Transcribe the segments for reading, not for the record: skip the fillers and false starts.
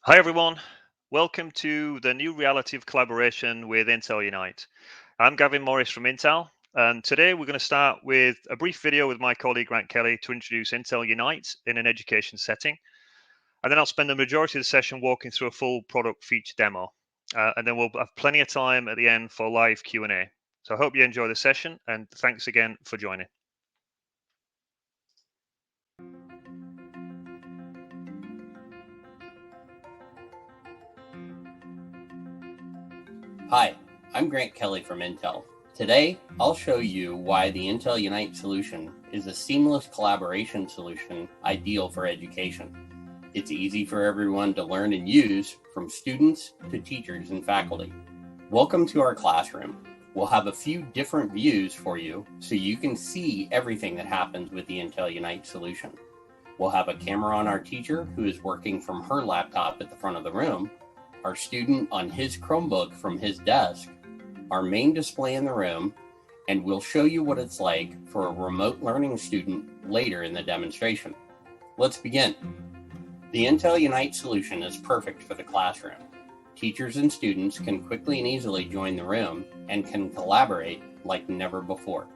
Hi everyone, welcome to the new reality of collaboration with Intel Unite. I'm Gavin Morris from Intel, and today we're going to start with a brief video with my colleague Grant Kelly to introduce Intel Unite in an education setting. And then I'll spend the majority of the session walking through a full product feature demo. And then we'll have plenty of time at the end for live Q&A. So I hope you enjoy the session, and thanks again for joining. Hi, I'm Grant Kelly from Intel. Today, I'll show you why the Intel Unite solution is a seamless collaboration solution ideal for education. It's easy for everyone to learn and use, from students to teachers and faculty. Welcome to our classroom. We'll have a few different views for you so you can see everything that happens with the Intel Unite solution. We'll have a camera on our teacher who is working from her laptop at the front of the room, our student on his Chromebook from his desk, our main display in the room, and we'll show you what it's like for a remote learning student later in the demonstration. Let's begin. The Intel Unite solution is perfect for the classroom. Teachers and students can quickly and easily join the room and can collaborate like never before.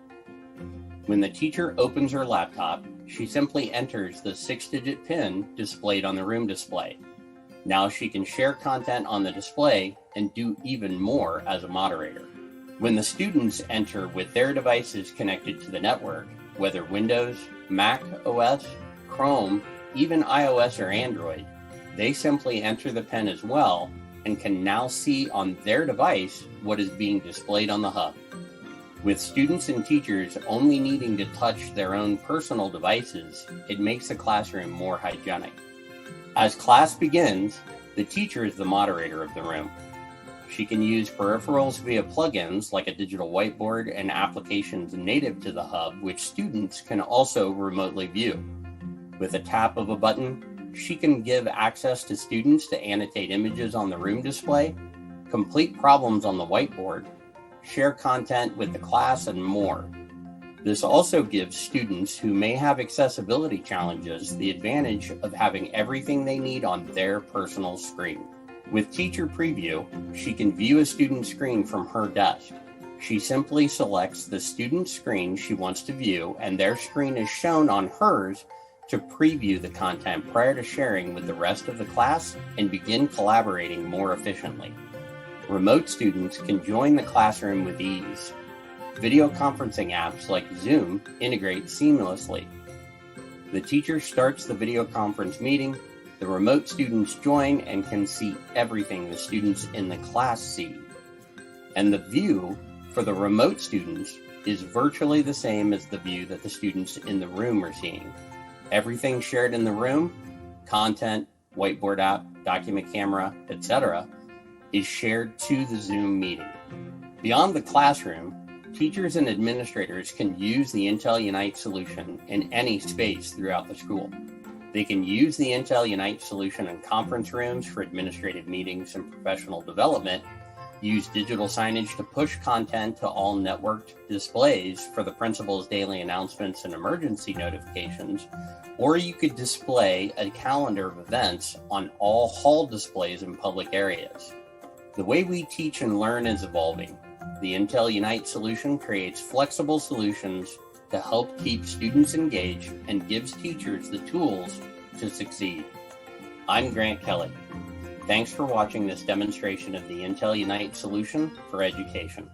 When the teacher opens her laptop, she simply enters the 6-digit PIN displayed on the room display. Now she can share content on the display and do even more as a moderator. When the students enter with their devices connected to the network, whether Windows, Mac OS, Chrome, even iOS or Android, they simply enter the PIN as well and can now see on their device what is being displayed on the hub. With students and teachers only needing to touch their own personal devices, it makes the classroom more hygienic. As class begins, the teacher is the moderator of the room. She can use peripherals via plugins like a digital whiteboard and applications native to the hub, which students can also remotely view. With a tap of a button, she can give access to students to annotate images on the room display, complete problems on the whiteboard, share content with the class, and more. This also gives students who may have accessibility challenges the advantage of having everything they need on their personal screen. With Teacher Preview, she can view a student's screen from her desk. She simply selects the student's screen she wants to view, and their screen is shown on hers to preview the content prior to sharing with the rest of the class and begin collaborating more efficiently. Remote students can join the classroom with ease. Video conferencing apps like Zoom integrate seamlessly. The teacher starts the video conference meeting, the remote students join and can see everything the students in the class see. And the view for the remote students is virtually the same as the view that the students in the room are seeing. Everything shared in the room, content, whiteboard app, document camera, etc., is shared to the Zoom meeting. Beyond the classroom, teachers and administrators can use the Intel Unite solution in any space throughout the school. They can use the Intel Unite solution in conference rooms for administrative meetings and professional development, use digital signage to push content to all networked displays for the principal's daily announcements and emergency notifications, or you could display a calendar of events on all hall displays in public areas. The way we teach and learn is evolving. The Intel Unite solution creates flexible solutions to help keep students engaged and gives teachers the tools to succeed. I'm Grant Kelly. Thanks for watching this demonstration of the Intel Unite solution for education.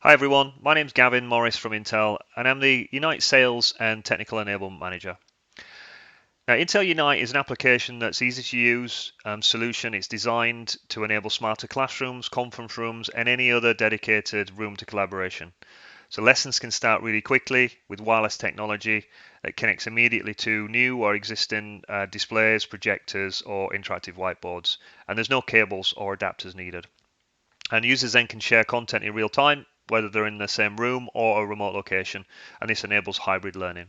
Hi everyone, my name is Gavin Morris from Intel, and I'm the Unite Sales and Technical Enablement Manager. Now, Intel Unite is an application that's easy to use solution. It's designed to enable smarter classrooms, conference rooms, and any other dedicated room to collaboration. So lessons can start really quickly with wireless technology that connects immediately to new or existing displays, projectors, or interactive whiteboards. And there's no cables or adapters needed. And users then can share content in real time, whether they're in the same room or a remote location, and this enables hybrid learning.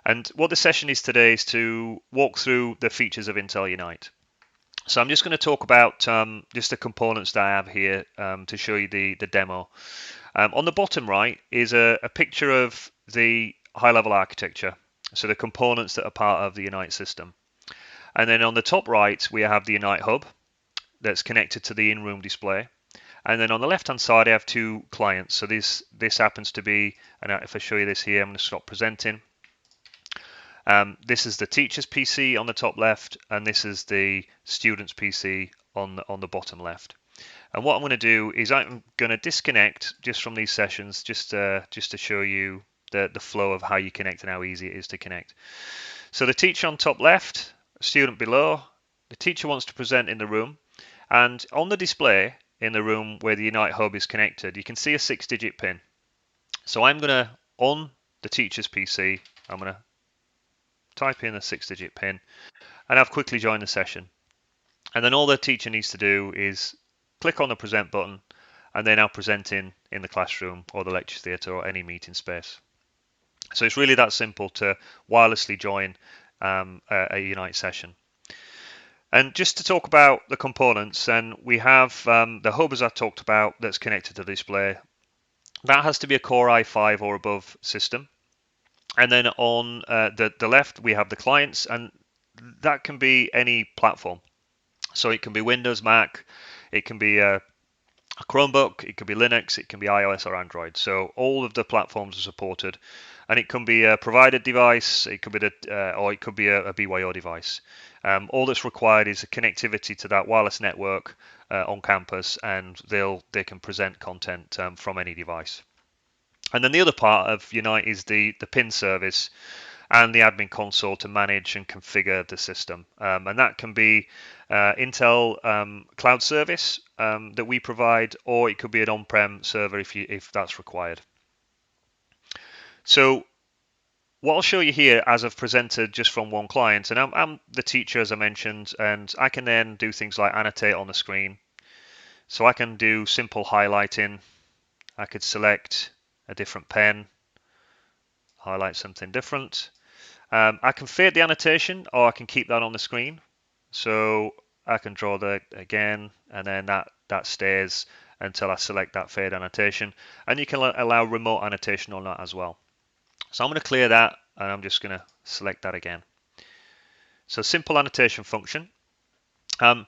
And what the session is today is to walk through the features of Intel Unite. So I'm just going to talk about just the components that I have here to show you the demo. On the bottom right is a picture of the high-level architecture, so the components that are part of the Unite system. And then on the top right, we have the Unite Hub that's connected to the in-room display. And then on the left-hand side, I have two clients. So this happens to be, and if I show you this here, I'm going to stop presenting. This is the teacher's PC on the top left, and this is the student's PC on the bottom left. And what I'm going to do is I'm going to disconnect just from these sessions, just to show you the flow of how you connect and how easy it is to connect. So the teacher on top left, student below. The teacher wants to present in the room, and on the display in the room where the Unite Hub is connected, you can see a 6-digit pin. So I'm going to, on the teacher's PC, I'm going to type in a 6-digit pin, and I've quickly joined the session. And then all the teacher needs to do is click on the present button, and they're now presenting in the classroom or the lecture theatre or any meeting space. So it's really that simple to wirelessly join a Unite session. And just to talk about the components, then we have the hub, as I talked about, that's connected to the display. That has to be a Core i5 or above system. And then on the left, we have the clients, and that can be any platform. So it can be Windows, Mac, it can be a Chromebook, it could be Linux, it can be iOS or Android. So all of the platforms are supported, and it can be a provided device, it could be or it could be a BYO device. All that's required is a connectivity to that wireless network on campus, and they can present content from any device. And then the other part of Unite is the pin service and the admin console to manage and configure the system. And that can be Intel cloud service that we provide, or it could be an on-prem server if that's required. So what I'll show you here, as I've presented just from one client, and I'm the teacher, as I mentioned, and I can then do things like annotate on the screen. So I can do simple highlighting. I could select a different pen, highlight something different. I can fade the annotation, or I can keep that on the screen. So I can draw that again, and then that stays until I select that fade annotation. And you can allow remote annotation on that as well. So I'm going to clear that, and I'm just going to select that again. So simple annotation function. What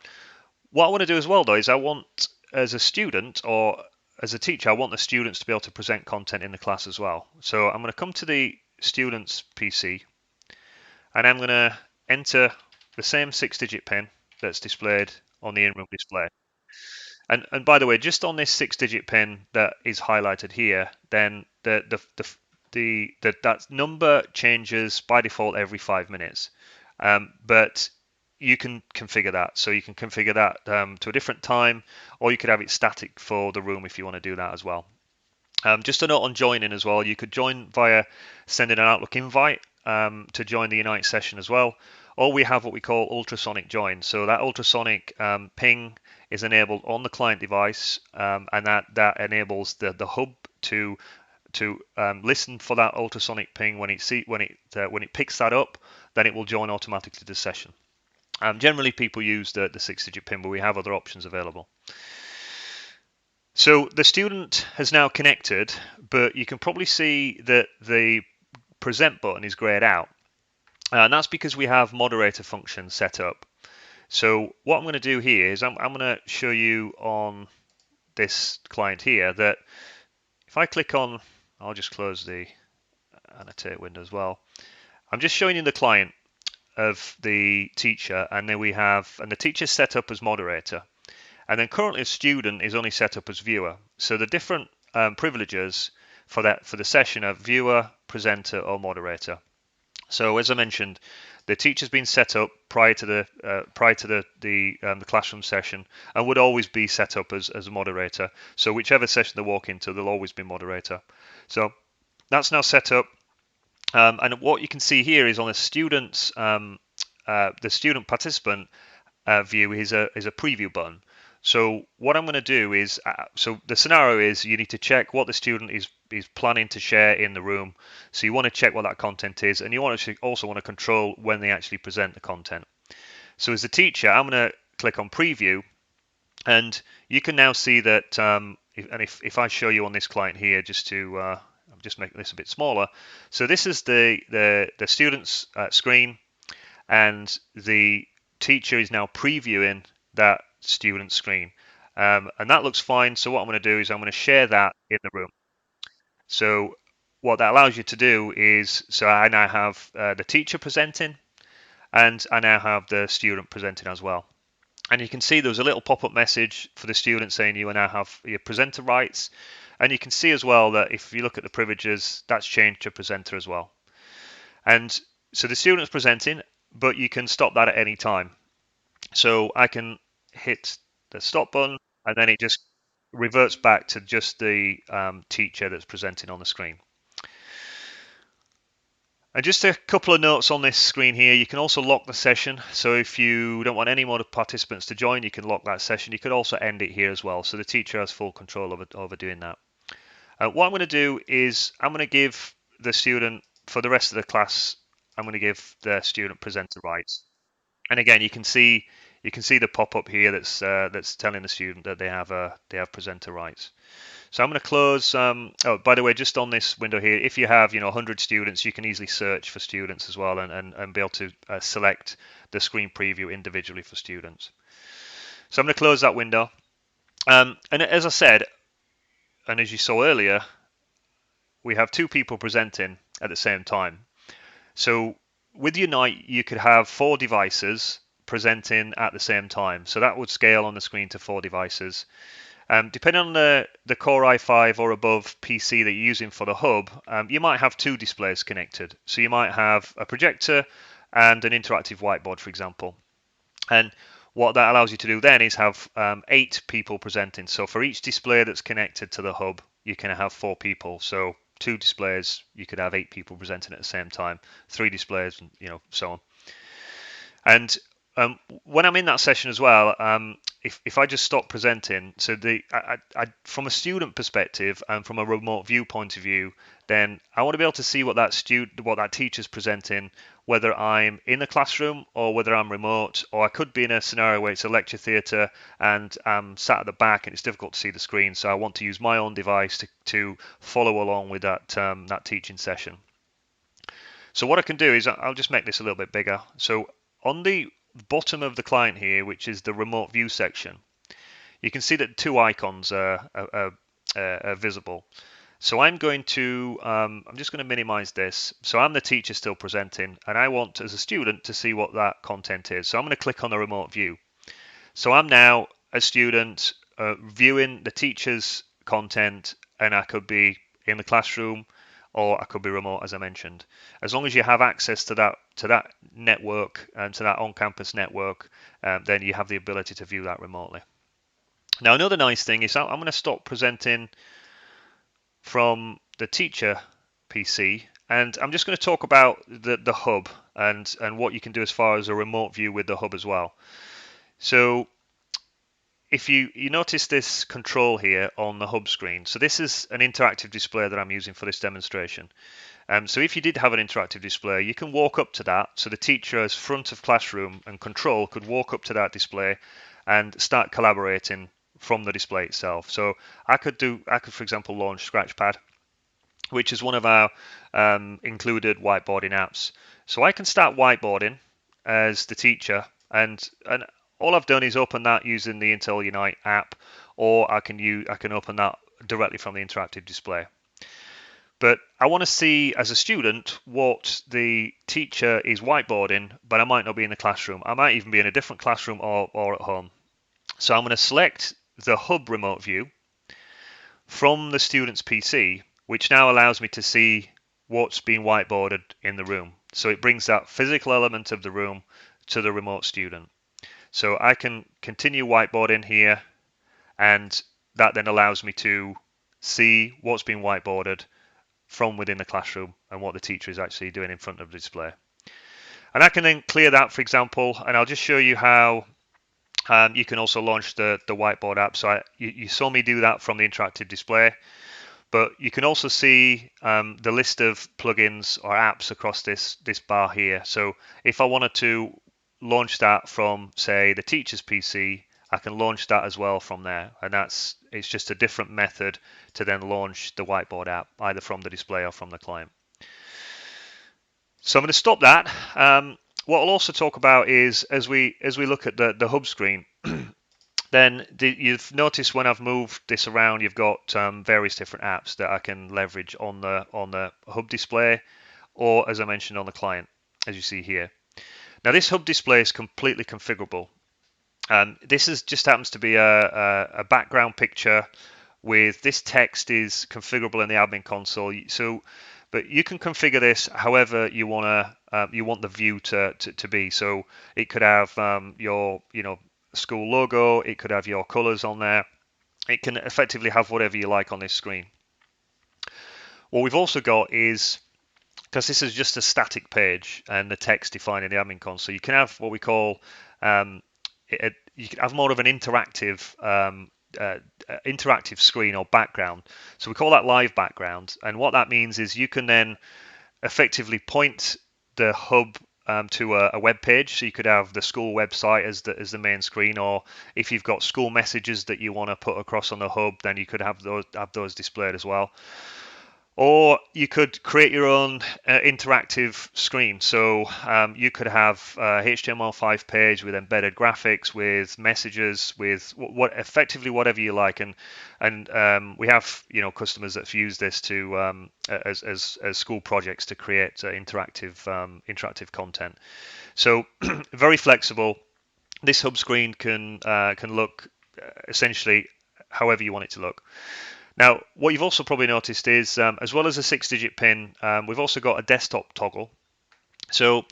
I want to do as well, though, is I want, as a student or as a teacher, I want the students to be able to present content in the class as well. So I'm going to come to the student's PC, and I'm going to enter the same 6-digit pin that's displayed on the in-room display. And by the way, just on this 6-digit pin that is highlighted here, then that number changes by default every 5 minutes. But you can configure that. So you can configure that to a different time, or you could have it static for the room if you want to do that as well. Just a note on joining as well. You could join via sending an Outlook invite to join the Unite session as well. Or we have what we call ultrasonic join. So that ultrasonic ping is enabled on the client device, and that enables the hub to listen for that ultrasonic ping. When it picks that up, then it will join automatically to the session. Generally, people use the 6-digit pin, but we have other options available. So the student has now connected, but you can probably see that the present button is grayed out. And that's because we have moderator functions set up. So what I'm going to do here is I'm going to show you on this client here that if I click on, I'll just close the annotate window as well. I'm just showing you the client of the teacher, and then the teacher's set up as moderator. And then currently a student is only set up as viewer. So the different privileges for the session are viewer, presenter, or moderator. So as I mentioned, the teacher's been set up prior to the classroom session, and would always be set up as a moderator. So whichever session they walk into, they'll always be moderator. So that's now set up. And what you can see here is on the student participant view is a preview button. So what I'm going to do is, so the scenario is you need to check what the student is planning to share in the room. So you want to check what that content is, and you also want to control when they actually present the content. So as a teacher, I'm going to click on preview, and you can now see that, if I show you on this client here, just to just make this a bit smaller. So this is the student's screen, and the teacher is now previewing that student screen. And that looks fine. So what I'm going to do is I'm going to share that in the room. So what that allows you to do is, so I now have the teacher presenting, and I now have the student presenting as well. And you can see there was a little pop-up message for the student saying you now have your presenter rights. And you can see as well that if you look at the privileges, that's changed to presenter as well. And so the student's presenting, but you can stop that at any time. So I can hit the stop button, and then it just reverts back to just the teacher that's presenting on the screen. And just a couple of notes on this screen here. You can also lock the session. So if you don't want any more participants to join, you can lock that session. You could also end it here as well. So the teacher has full control over doing that. What I'm going to do is I'm going to give the student, for the rest of the class, I'm going to give the student presenter rights. And again, you can see the pop-up here that's telling the student that they have presenter rights. So I'm going to close. Oh, by the way, just on this window here, if you have 100 students, you can easily search for students as well, and be able to select the screen preview individually for students. So I'm going to close that window. And as I said, and as you saw earlier, we have two people presenting at the same time. So with Unite, you could have 4 devices presenting at the same time. So that would scale on the screen to 4 devices. Depending on the Core i5 or above PC that you're using for the hub, you might have 2 displays connected. So you might have a projector and an interactive whiteboard, for example. And what that allows you to do then is have 8 people presenting. So for each display that's connected to the hub, you can have 4 people. So 2 displays, you could have 8 people presenting at the same time. 3 displays, and so on. And when I'm in that session as well, if I just stop presenting, so from a student perspective and from a remote view point of view, then I want to be able to see what that teacher's presenting, whether I'm in the classroom or whether I'm remote, or I could be in a scenario where it's a lecture theatre and I'm sat at the back and it's difficult to see the screen, so I want to use my own device to follow along with that teaching session. So what I can do is I'll just make this a little bit bigger. So on the bottom of the client here, which is the remote view section, you can see that 2 icons are visible. So I'm just going to minimize this. So I'm the teacher still presenting, and I want, as a student, to see what that content is. So I'm going to click on the remote view. So I'm now a student viewing the teacher's content, and I could be in the classroom, or I could be remote, as I mentioned. As long as you have access to that network and to that on-campus network, then you have the ability to view that remotely. Now, another nice thing is I'm going to stop presenting from the teacher PC, and I'm just going to talk about the hub and what you can do as far as a remote view with the hub as well. So if you notice this control here on the hub screen, so this is an interactive display that I'm using for this demonstration. So if you did have an interactive display, you can walk up to that. So the teacher as front of classroom and control could walk up to that display and start collaborating from the display itself. So I could, for example, launch Scratchpad, which is one of our included whiteboarding apps. So I can start whiteboarding as the teacher, and all I've done is open that using the Intel Unite app, or I can open that directly from the interactive display. But I want to see as a student what the teacher is whiteboarding, but I might not be in the classroom. I might even be in a different classroom or at home. So I'm going to select the hub remote view from the student's PC, which now allows me to see what's being whiteboarded in the room. So it brings that physical element of the room to the remote student. So I can continue whiteboarding here, and that then allows me to see what's being whiteboarded from within the classroom and what the teacher is actually doing in front of the display. And I can then clear that, for example, and I'll just show you how you can also launch the Whiteboard app. So you saw me do that from the interactive display, but you can also see the list of plugins or apps across this bar here. So if I wanted to launch that from, say, the teacher's PC, I can launch that as well from there. And it's just a different method to then launch the Whiteboard app, either from the display or from the client. So I'm going to stop that. What I'll also talk about is as we look at the hub screen, then you've noticed when I've moved this around, you've got various different apps that I can leverage on the hub display, or as I mentioned on the client, as you see here. Now this hub display is completely configurable. This just happens to be a background picture with this text is configurable in the admin console. So, but you can configure this however you want the view to be. So it could have your school logo. It could have your colors on there. It can effectively have whatever you like on this screen. What we've also got is, because this is just a static page and the text defined in the admin console, you can have what we call you can have more of an interactive screen or background. So we call that live background, and what that means is you can then effectively point the hub to a web page. So you could have the school website as the main screen, or if you've got school messages that you want to put across on the hub, then you could have those displayed as well. Or you could create your own interactive screen. So you could have a HTML5 page with embedded graphics, with messages, with effectively whatever you like. And we have customers that have used this to as school projects to create interactive content. So very flexible. This hub screen can look essentially however you want it to look. Now, what you've also probably noticed is, as well as a 6-digit PIN, we've also got a desktop toggle. So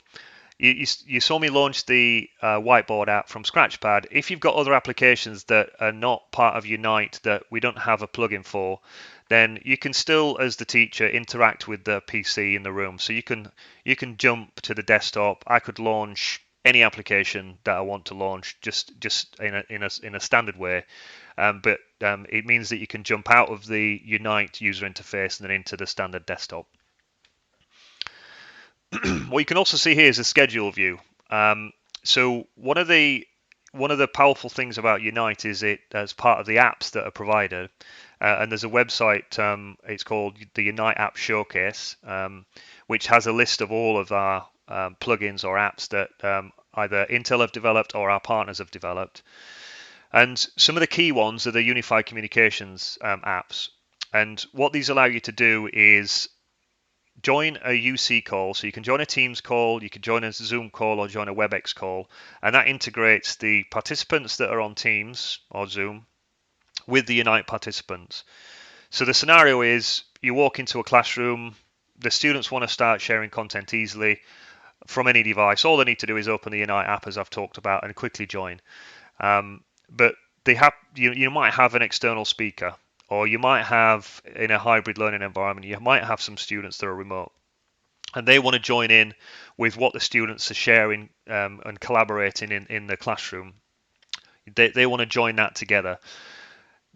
you saw me launch the Whiteboard app from Scratchpad. If you've got other applications that are not part of Unite that we don't have a plugin for, then you can still, as the teacher, interact with the PC in the room. So you can jump to the desktop. I could launch any application that I want to launch just in a standard way. But it means that you can jump out of the Unite user interface and then into the standard desktop. What you can also see here is a schedule view. So one of the powerful things about Unite is it as part of the apps that are provided, and there's a website. It's called the Unite App Showcase, which has a list of all of our plugins or apps that either Intel have developed or our partners have developed. And some of the key ones are the unified communications apps. And what these allow you to do is join a UC call. So you can join a Teams call, you can join a Zoom call, or join a WebEx call. And that integrates the participants that are on Teams or Zoom with the Unite participants. So the scenario is you walk into a classroom, the students want to start sharing content easily from any device. All they need to do is open the Unite app, as I've talked about, and quickly join. But they have you might have an external speaker, or you might have, in a hybrid learning environment, you might have some students that are remote, and they want to join in with what the students are sharing and collaborating in the classroom. They want to join that together.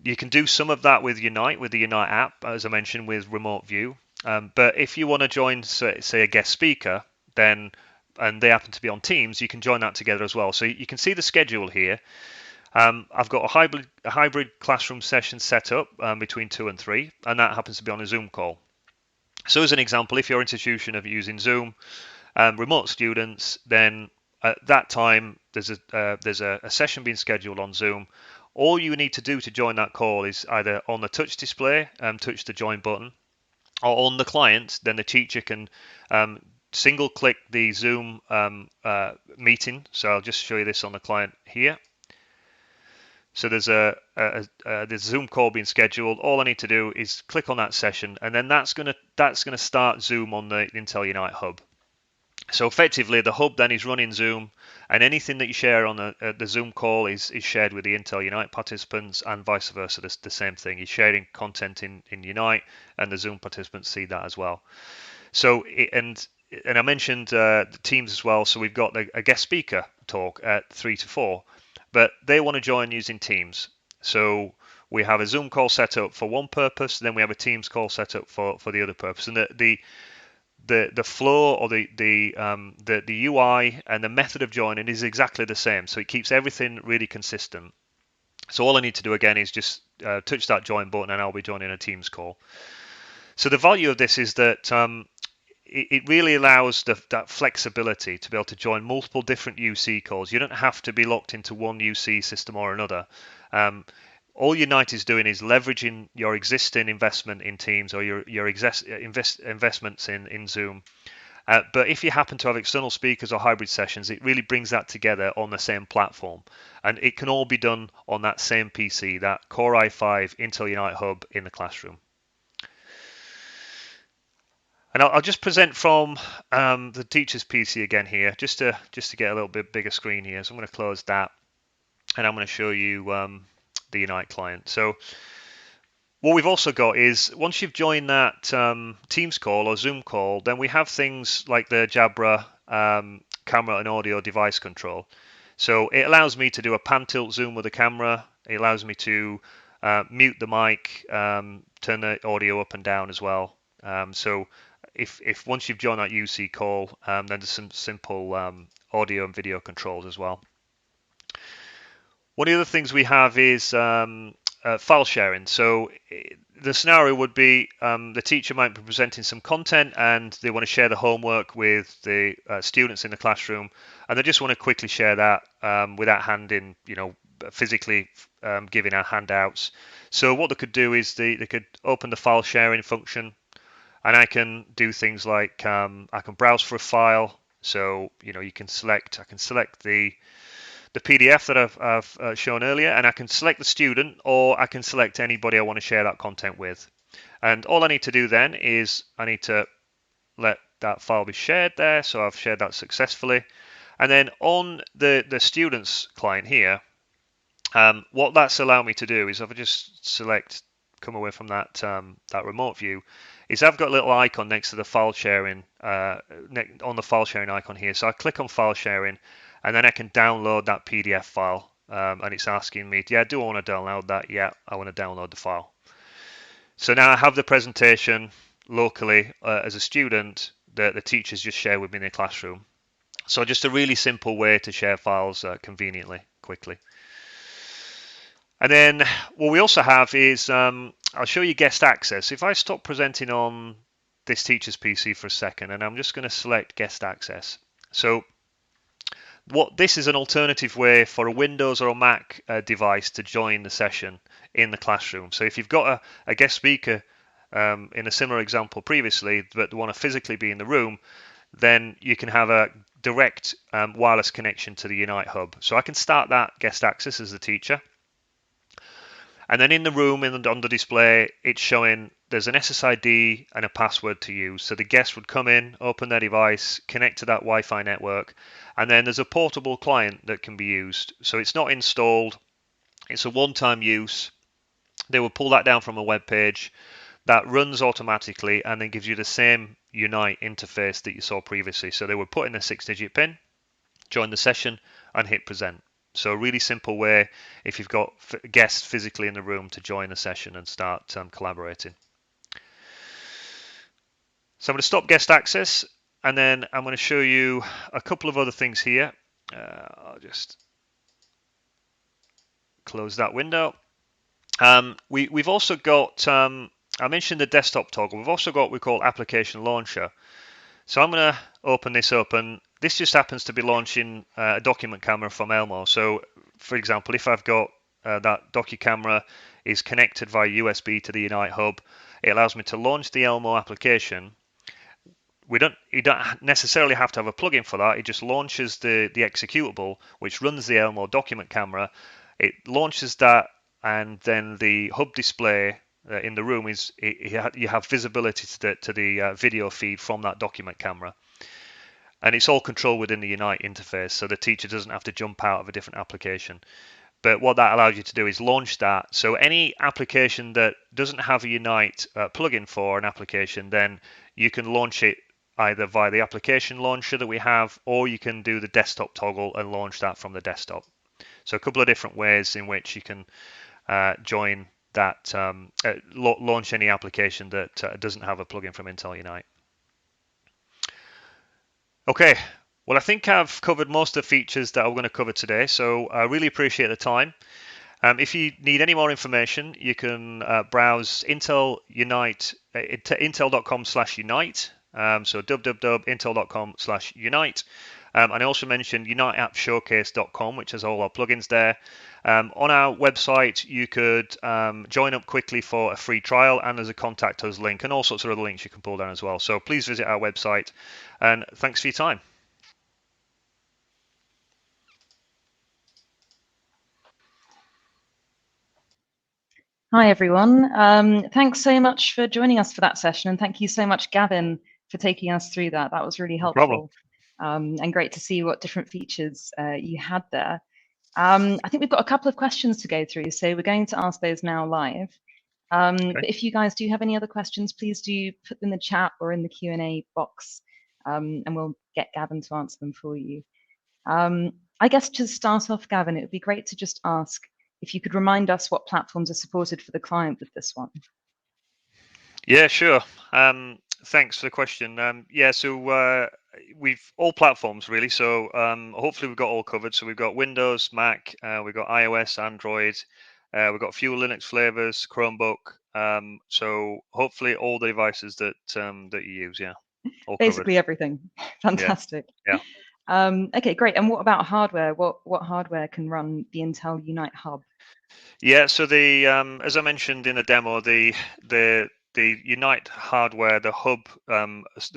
You can do some of that with Unite, with the Unite app, as I mentioned, with remote view. But if you want to join, say, a guest speaker, then and they happen to be on Teams, you can join that together as well. So you can see the schedule here. I've got a hybrid classroom session set up between 2 and 3, and that happens to be on a Zoom call. So as an example, if your institution are using Zoom, remote students, then at that time there's a session being scheduled on Zoom. All you need to do to join that call is either on the touch display, touch the join button, or on the client, then the teacher can single click the Zoom meeting. So I'll just show you this on the client here. So there's there's a Zoom call being scheduled. All I need to do is click on that session, and then that's gonna start Zoom on the Intel Unite hub. So effectively, the hub then is running Zoom, and anything that you share on the Zoom call is shared with the Intel Unite participants, and vice versa. The same thing. You're sharing content in Unite, and the Zoom participants see that as well. So and I mentioned the Teams as well. So we've got a guest speaker talk at 3 to 4. But they want to join using Teams. So we have a Zoom call set up for one purpose, then we have a Teams call set up for the other purpose. And the flow or the UI and the method of joining is exactly the same. So it keeps everything really consistent. So all I need to do again is just touch that join button and I'll be joining a Teams call. So the value of this is that it really allows that flexibility to be able to join multiple different UC calls. You don't have to be locked into one UC system or another. All Unite is doing is leveraging your existing investment in Teams or your investments in Zoom. But if you happen to have external speakers or hybrid sessions, it really brings that together on the same platform. And it can all be done on that same PC, that Core i5 Intel Unite Hub in the classroom. And I'll just present from the teacher's PC again here, just to get a little bit bigger screen here. So I'm going to close that, and I'm going to show you the Unite client. So what we've also got is once you've joined that Teams call or Zoom call, then we have things like the Jabra camera and audio device control. So it allows me to do a pan tilt zoom with the camera. It allows me to mute the mic, turn the audio up and down as well. So if once you've joined that UC call, then there's some simple audio and video controls as well. One of the other things we have is file sharing. So the scenario would be the teacher might be presenting some content and they want to share the homework with the students in the classroom, and they just want to quickly share that without handing, physically giving out handouts. So what they could do is they could open the file sharing function, and I can do things like I can browse for a file. So you can select. I can select the PDF that I've shown earlier, and I can select the student, or I can select anybody I want to share that content with. And all I need to do then is I need to let that file be shared there. So I've shared that successfully. And then on the students client here, what that's allowed me to do is if I just come away from that remote view, is I've got a little icon next to the file sharing, on the file sharing icon here. So I click on file sharing, and then I can download that PDF file. And it's asking me, do I want to download that? Yeah, I want to download the file. So now I have the presentation locally as a student that the teachers just share with me in the classroom. So just a really simple way to share files conveniently, quickly. And then what we also have is, I'll show you guest access. If I stop presenting on this teacher's PC for a second, and I'm just going to select guest access. So this is an alternative way for a Windows or a Mac device to join the session in the classroom. So if you've got a guest speaker in a similar example previously, but want to physically be in the room, then you can have a direct wireless connection to the Unite Hub. So I can start that guest access as the teacher. And then in the room, on the display, it's showing there's an SSID and a password to use. So the guest would come in, open their device, connect to that Wi-Fi network, and then there's a portable client that can be used. So it's not installed. It's a one-time use. They will pull that down from a web page. That runs automatically and then gives you the same Unite interface that you saw previously. So they would put in a 6-digit PIN, join the session, and hit present. So a really simple way, if you've got guests physically in the room, to join the session and start collaborating. So I'm going to stop guest access, and then I'm going to show you a couple of other things here. I'll just close that window. We've also got, I mentioned the desktop toggle. We've also got what we call Application Launcher. So I'm going to open this up, and this just happens to be launching a document camera from Elmo. So for example, if I've got that docu camera is connected via USB to the Unite Hub, it allows me to launch the Elmo application. You don't necessarily have to have a plugin for that. It just launches the executable, which runs the Elmo document camera. It launches that, and then the hub display in the room is you have visibility to the video feed from that document camera, and it's all controlled within the Unite interface, so the teacher doesn't have to jump out of a different application. But what that allows you to do is launch that. So any application that doesn't have a Unite plugin for an application, then you can launch it either via the application launcher that we have, or you can do the desktop toggle and launch that from the desktop. So a couple of different ways in which you can join that, launch any application that doesn't have a plugin from Intel Unite. Okay, well, I think I've covered most of the features that I'm going to cover today, so I really appreciate the time. If you need any more information, you can browse Intel Unite, intel.com/unite. So www.intel.com/unite. And I also mentioned uniteappshowcase.com, which has all our plugins there. On our website, you could join up quickly for a free trial, and there's a contact us link and all sorts of other links you can pull down as well. So please visit our website, and thanks for your time. Hi, everyone. Thanks so much for joining us for that session. And thank you so much, Gavin, for taking us through that. That was really No problem. helpful and great to see what different features you had there. I think we've got a couple of questions to go through, so we're going to ask those now live. Okay. But if you guys do have any other questions, please do put them in the chat or in the Q&A box, and we'll get Gavin to answer them for you. I guess to start off, Gavin, it would be great to just ask if you could remind us what platforms are supported for the client with this one. Yeah, sure. Thanks for the question. Yeah, so we've all platforms really. So hopefully we've got all covered. So we've got Windows, Mac, we've got iOS, Android, we've got a few Linux flavors, Chromebook. So hopefully all the devices that that you use, yeah, all Basically covered. everything. Fantastic. Yeah. Okay, great. And what about hardware? What hardware can run the Intel Unite Hub? Yeah, so the as I mentioned in the demo, the Unite hardware, the hub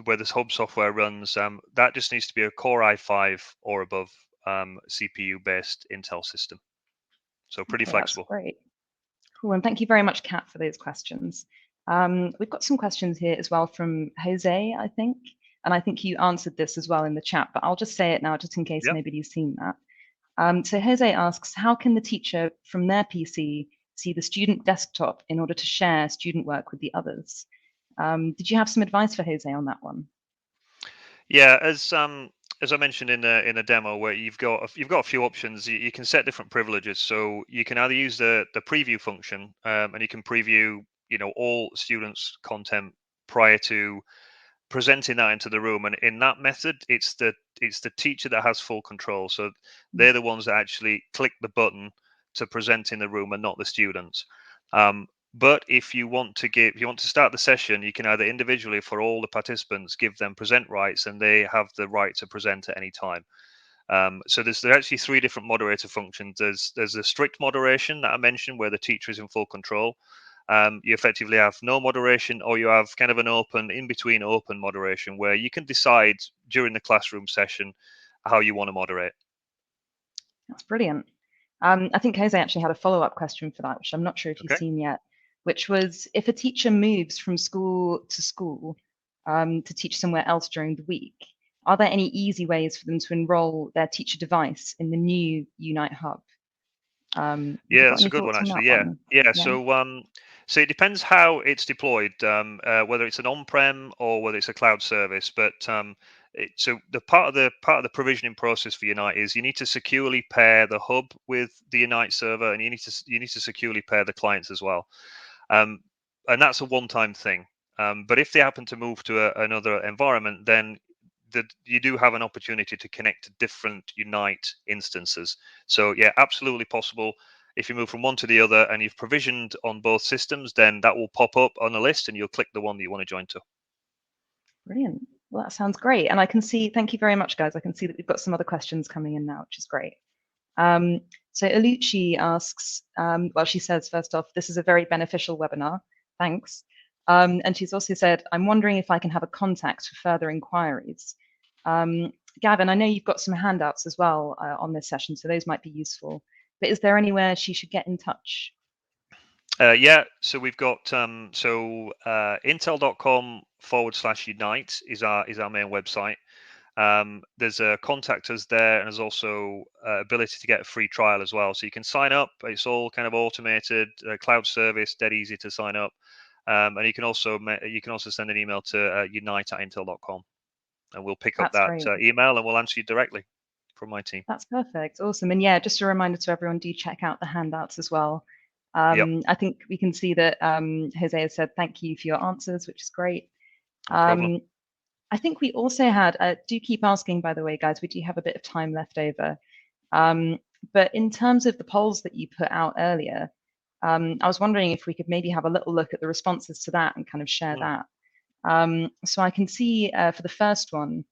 where this hub software runs, that just needs to be a Core i5 or above CPU based Intel system. So pretty Okay, that's flexible. great. Cool, and thank you very much, Kat, for those questions. We've got some questions here as well from Jose, I think, and I think you answered this as well in the chat, but I'll just say it now just in case Yeah. nobody's seen that. So Jose asks, how can the teacher from their PC see the student desktop in order to share student work with the others? Did you have some advice for Jose on that one? Yeah, as I mentioned in the demo, where you've got a few options. You can set different privileges, so you can either use the preview function, and you can preview all students' content prior to presenting that into the room. And in that method, it's the teacher that has full control. So they're the ones that actually click the button to present in the room, and not the students. But if you want to start the session, you can either individually, for all the participants, give them present rights, and they have the right to present at any time. So there's actually three different moderator functions. There's a strict moderation that I mentioned, where the teacher is in full control. You effectively have no moderation, or you have kind of an open, in between open moderation, where you can decide during the classroom session how you want to moderate. That's brilliant. I think Jose actually had a follow-up question for that, which I'm not sure if you've seen yet, which was if a teacher moves from school to teach somewhere else during the week, are there any easy ways for them to enroll their teacher device in the new Unite Hub? Yeah, that's a good one actually. Yeah. So it depends how it's deployed, whether it's an on-prem or whether it's a cloud service. But so the part of the provisioning process for Unite is you need to securely pair the hub with the Unite server, and you need to securely pair the clients as well. And that's a one-time thing. But if they happen to move to another environment, then you do have an opportunity to connect to different Unite instances. So yeah, absolutely possible. If you move from one to the other and you've provisioned on both systems, then that will pop up on a list and you'll click the one that you want to join to. Brilliant. Well, that sounds great. And I can see, thank you very much, guys. I can see that we've got some other questions coming in now, which is great. So Alucci asks, well, she says, first off, this is a very beneficial webinar. Thanks. And she's also said, I'm wondering if I can have a contact for further inquiries. Gavin, I know you've got some handouts as well on this session, so those might be useful. But is there anywhere she should get in touch? Yeah, so we've got intel.com/unite is our main website. There's a contact us there, and there's also ability to get a free trial as well. So you can sign up. It's all kind of automated, cloud service, dead easy to sign up. And you can also send an email to unite@intel.com, and we'll pick up that email and we'll answer you directly from my team. That's perfect. Awesome. And yeah, just a reminder to everyone, do check out the handouts as well. I think we can see that Jose has said thank you for your answers, which is great. No problem. I think we also had, do keep asking, by the way, guys, we do have a bit of time left over. But in terms of the polls that you put out earlier, I was wondering if we could maybe have a little look at the responses to that and kind of share that. So I can see for the first one,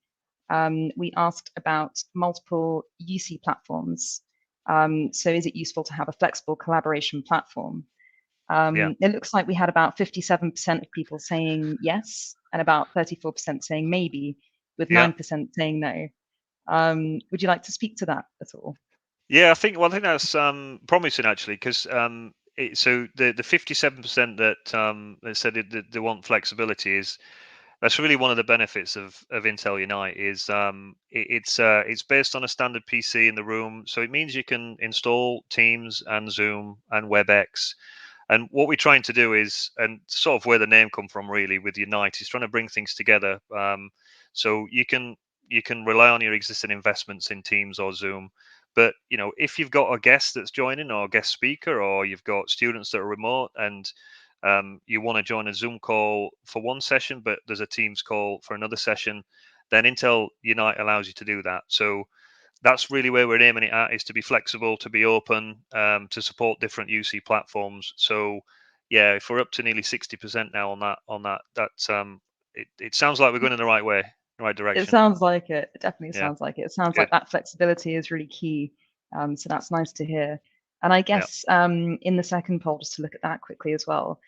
we asked about multiple UC platforms. So is it useful to have a flexible collaboration platform? It looks like we had about 57% of people saying yes, and about 34% saying maybe, with 9% saying no. Would you like to speak to that at all? Yeah, I think that's promising actually, because so the 57% that said they want flexibility that's really one of the benefits of Intel Unite is it's based on a standard PC in the room, so it means you can install Teams and Zoom and WebEx. And what we're trying to do is, and sort of where the name come from really with Unite, is trying to bring things together. So you can rely on your existing investments in Teams or Zoom. But if you've got a guest that's joining, or a guest speaker, or you've got students that are remote, and you want to join a Zoom call for one session, but there's a Teams call for another session, then Intel Unite allows you to do that. So that's really where we're aiming it at, is to be flexible, to be open, to support different UC platforms. So yeah, if we're up to nearly 60% now on that, it sounds like we're going in the right way, the right It direction. sounds like it. It definitely Yeah, sounds like it. It sounds good. like that flexibility is really key. So that's nice to hear. And I guess in the second poll, just to look at that quickly as well,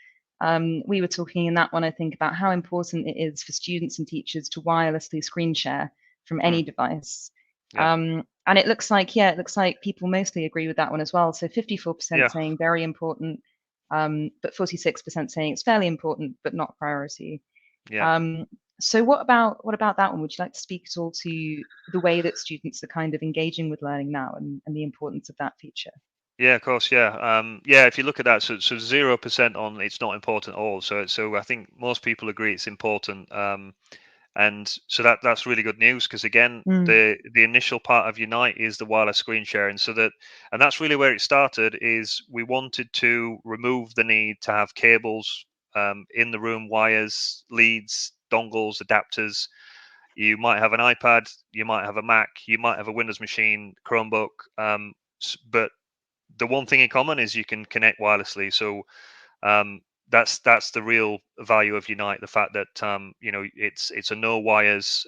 we were talking in that one, I think, about how important it is for students and teachers to wirelessly screen share from any device. And it looks like, people mostly agree with that one as well. So 54% saying very important, but 46% saying it's fairly important, but not priority. So what about that one? Would you like to speak at all to the way that students are kind of engaging with learning now, and the importance of that feature? Yeah, of course. Yeah. If you look at that, so 0% on it's not important at all. So I think most people agree it's important. And so that's really good news, because again, the initial part of Unite is the wireless screen sharing. And that's really where it started. Is we wanted to remove the need to have cables in the room, wires, leads, dongles, adapters. You might have an iPad, you might have a Mac, you might have a Windows machine, Chromebook, but the one thing in common is you can connect wirelessly. So that's the real value of Unite, the fact that it's a no wires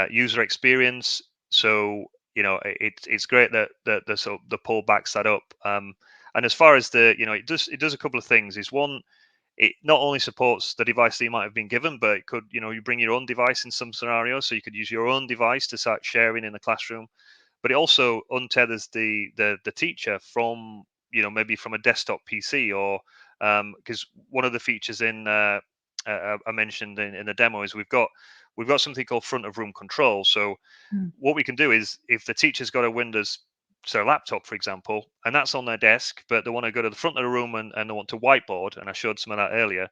user experience. So it's great that the poll backs that up. And as far as it does a couple of things. Is one, it not only supports the device that you might have been given, but it could, you bring your own device in some scenarios, so you could use your own device to start sharing in the classroom. But it also untethers the teacher from maybe from a desktop PC, or because one of the features in I mentioned in the demo is we've got something called front of room control. So what we can do is, if the teacher's got a Windows, so a laptop, for example, and that's on their desk, but they want to go to the front of the room and they want to whiteboard, and I showed some of that earlier,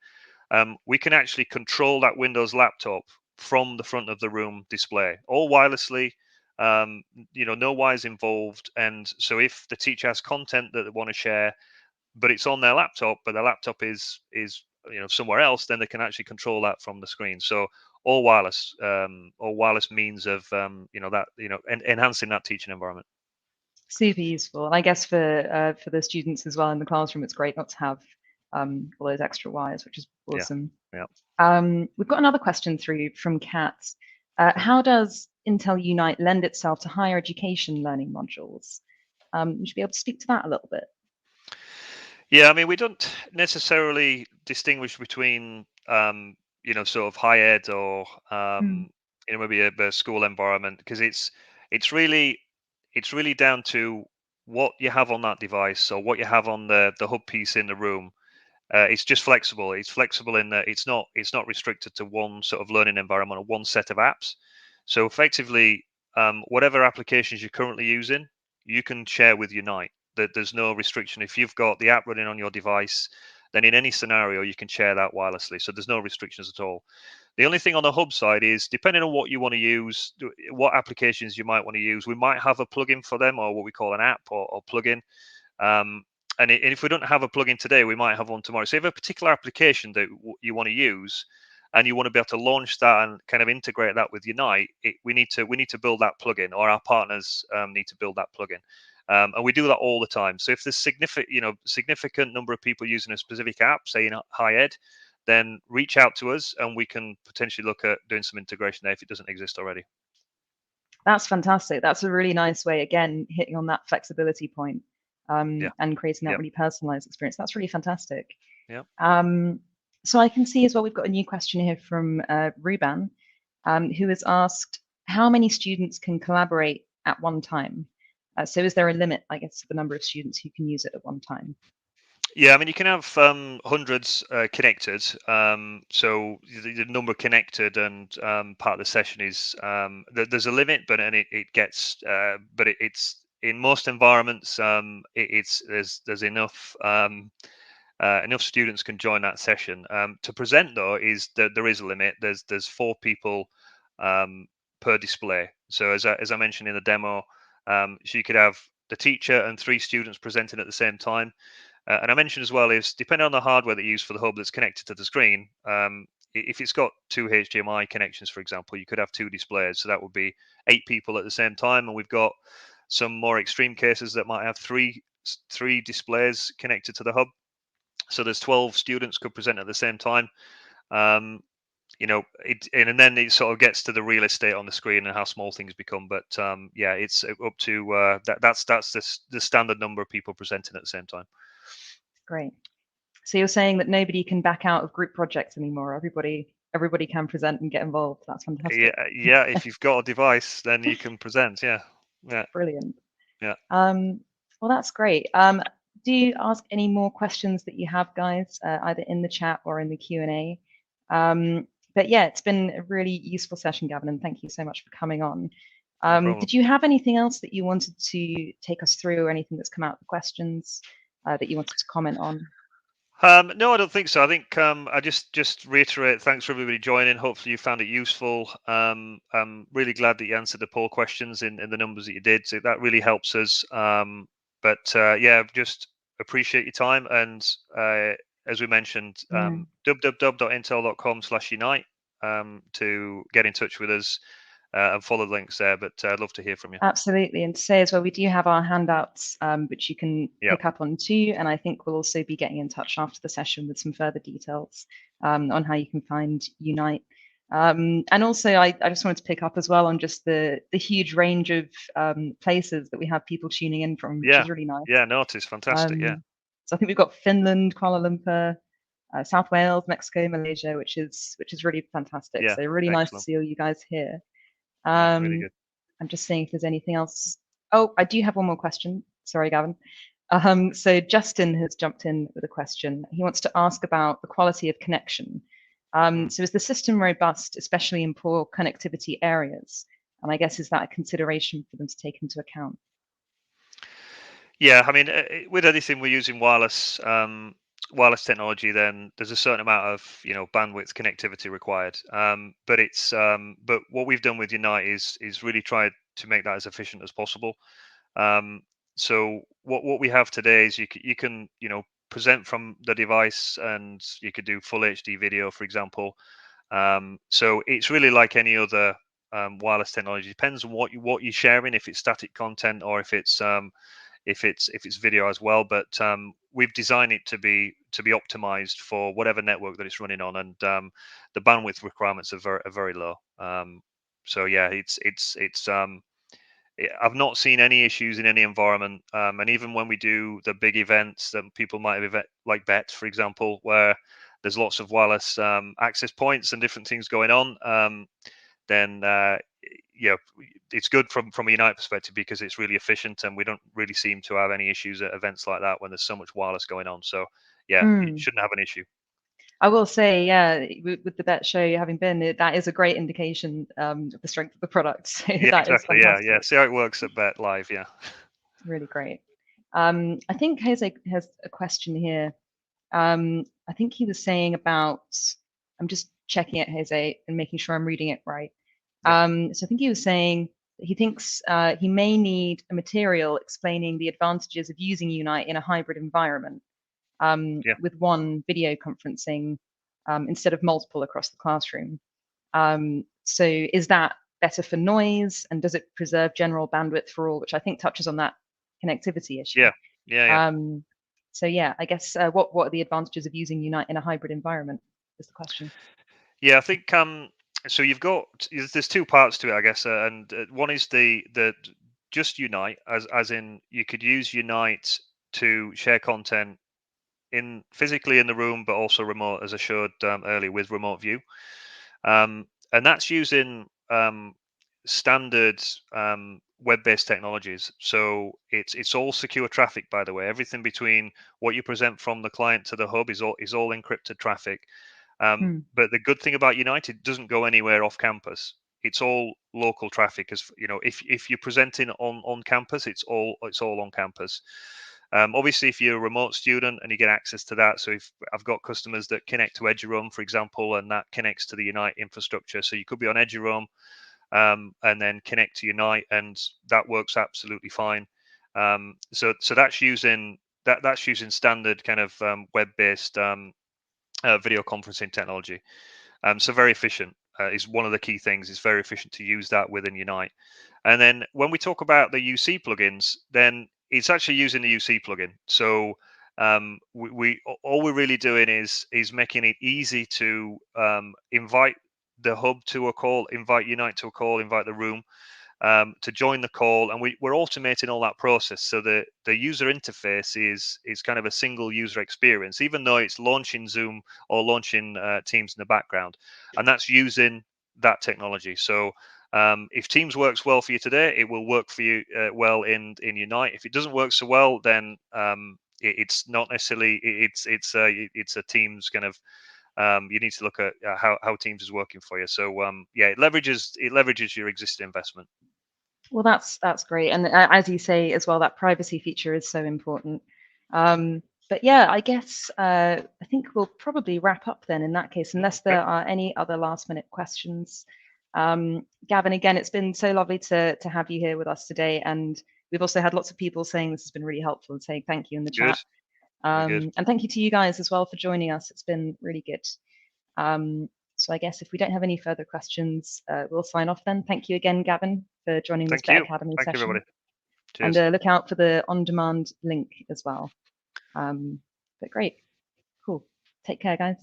we can actually control that Windows laptop from the front of the room display, all wirelessly. No wires involved. And so if the teacher has content that they want to share, but it's on their laptop, but the laptop is somewhere else, then they can actually control that from the screen. So all wireless means of enhancing that teaching environment. Super useful, and I guess for the students as well in the classroom, it's great not to have all those extra wires, which is awesome. We've got another question through from Kat. How does Intel Unite lend itself to higher education learning modules? Would you be able to speak to that a little bit? Yeah, I mean, we don't necessarily distinguish between sort of high ed or maybe a school environment, because it's really down to what you have on that device, or what you have on the hub piece in the room. It's just flexible. It's flexible in that it's not restricted to one sort of learning environment or one set of apps. So effectively, whatever applications you're currently using, you can share with Unite. There's no restriction. If you've got the app running on your device, then in any scenario you can share that wirelessly. So there's no restrictions at all. The only thing on the hub side is, depending on what you want to use, what applications you might want to use, we might have a plugin for them, or what we call an app or plugin. And if we don't have a plugin today, we might have one tomorrow. So if you have a particular application that you want to use, and you want to be able to launch that and kind of integrate that with Unite, we need to build that plugin, or our partners need to build that plugin. And we do that all the time. So if there's significant number of people using a specific app, say in high ed, then reach out to us and we can potentially look at doing some integration there if it doesn't exist already. That's fantastic. That's a really nice way, again, hitting on that flexibility point, Yeah. and creating that Yep. really personalized experience. That's really fantastic. Yeah. So I can see as well, we've got a new question here from Ruban, who has asked, how many students can collaborate at one time? So is there a limit, I guess, to the number of students who can use it at one time? Yeah, I mean, you can have hundreds connected. So the number connected and part of the session is there's a limit, but and it gets, but it's in most environments, there's enough enough students can join that session. To present though is that there is a limit. There's 4 people per display. So as I mentioned in the demo, so you could have the teacher and 3 students presenting at the same time. And I mentioned as well is depending on the hardware that you use for the hub that's connected to the screen, if it's got 2 HDMI connections, for example, you could have 2 displays. So that would be 8 people at the same time. And we've got some more extreme cases that might have three displays connected to the hub. So there's 12 students could present at the same time. And then it sort of gets to the real estate on the screen and how small things become. But yeah, it's up to that's the standard number of people presenting at the same time. Great. So you're saying that nobody can back out of group projects anymore. Everybody can present and get involved. That's fantastic. Yeah. If you've got a device, then you can present. Yeah. Brilliant. Yeah. Well, that's great. Do you ask any more questions that you have, guys, either in the chat or in the Q&A? But yeah, it's been a really useful session, Gavin, and thank you so much for coming on. No did you have anything else that you wanted to take us through, or anything that's come out of the questions that you wanted to comment on? No, I don't think so. I think I just reiterate, thanks for everybody joining. Hopefully you found it useful. I'm really glad that you answered the poll questions in the numbers that you did. So that really helps us. But yeah, just appreciate your time. And as we mentioned, www.intel.com/unite to get in touch with us and follow the links there. But I'd love to hear from you. Absolutely. And to say as well, we do have our handouts, which you can pick up on too. And I think we'll also be getting in touch after the session with some further details on how you can find Unite. And also, I just wanted to pick up as well on just the huge range of places that we have people tuning in from, which is really nice. Yeah, no, it is fantastic. Yeah. So I think we've got Finland, Kuala Lumpur, South Wales, Mexico, Malaysia, which is really fantastic. Yeah, so really excellent. nice to see all you guys here. Really good. I'm just seeing if there's anything else. Oh, I do have one more question. Sorry, Gavin. So Justin has jumped in with a question. He wants to ask about the quality of connection. So is the system robust, especially in poor connectivity areas? And I guess, is that a consideration for them to take into account? Yeah, I mean, with anything we're using wireless technology, then there's a certain amount of bandwidth connectivity required. But what we've done with Unite is really tried to make that as efficient as possible. So what we have today is you can present from the device, and you could do full HD video, for example. So it's really like any other wireless technology. Depends on what you're sharing, if it's static content or if it's video as well. But we've designed it to be optimized for whatever network that it's running on, and the bandwidth requirements are very low. So yeah, I've not seen any issues in any environment, and even when we do the big events that people might have, like Bett, for example, where there's lots of wireless access points and different things going on, then yeah, it's good from a Unite perspective because it's really efficient, and we don't really seem to have any issues at events like that when there's so much wireless going on. So yeah, you shouldn't have an issue. I will say, yeah, with the Bett show having been, that is a great indication of the strength of the product. So yeah, that exactly. is fantastic. Yeah. See how it works at Bett live. Yeah. Really great. I think Jose has a question here. I think he was saying about, I'm just checking it, Jose, and making sure I'm reading it right. So I think he was saying that he thinks he may need a material explaining the advantages of using Unite in a hybrid environment with one video conferencing instead of multiple across the classroom. So is that better for noise, and does it preserve general bandwidth for all, which I think touches on that connectivity issue? Yeah. So yeah, I guess what are the advantages of using Unite in a hybrid environment is the question. Yeah, I think so there's two parts to it, I guess, and one is the just Unite, as in you could use Unite to share content physically in the room, but also remote, as I showed earlier with remote view, and that's using standard web-based technologies. So it's all secure traffic, by the way. Everything between what you present from the client to the hub is all encrypted traffic. But the good thing about Unite, it doesn't go anywhere off campus. It's all local traffic. As you know, if you're presenting on campus, it's all on campus. Obviously, if you're a remote student and you get access to that, so if I've got customers that connect to Eduroam, for example, and that connects to the Unite infrastructure, so you could be on Eduroam and then connect to Unite, and that works absolutely fine. So that's using standard kind of web-based video conferencing technology. So very efficient is one of the key things. It's very efficient to use that within Unite. And then when we talk about the UC plugins, then it's actually using the UC plugin. So all we're really doing is making it easy to invite the hub to a call, invite Unite to a call, invite the room to join the call, and we're automating all that process, so the user interface is kind of a single user experience, even though it's launching Zoom or launching Teams in the background, and that's using that technology. So if Teams works well for you today, it will work for you well in Unite. If it doesn't work so well, then it's not necessarily it's a Teams kind of you need to look at how Teams is working for you. So yeah, it leverages your existing investment. Well, that's great, and as you say as well, that privacy feature is so important. But yeah, I guess I think we'll probably wrap up then in that case, unless there are any other last-minute questions. Gavin, again, it's been so lovely to have you here with us today, and we've also had lots of people saying this has been really helpful and saying thank you in the chat. And thank you to you guys as well for joining us. It's been really good. So I guess if we don't have any further questions, we'll sign off then. Thank you again, Gavin, for joining this Bett Academy session. Thank you, everybody. Cheers. And look out for the on-demand link as well. But great. Cool. Take care, guys.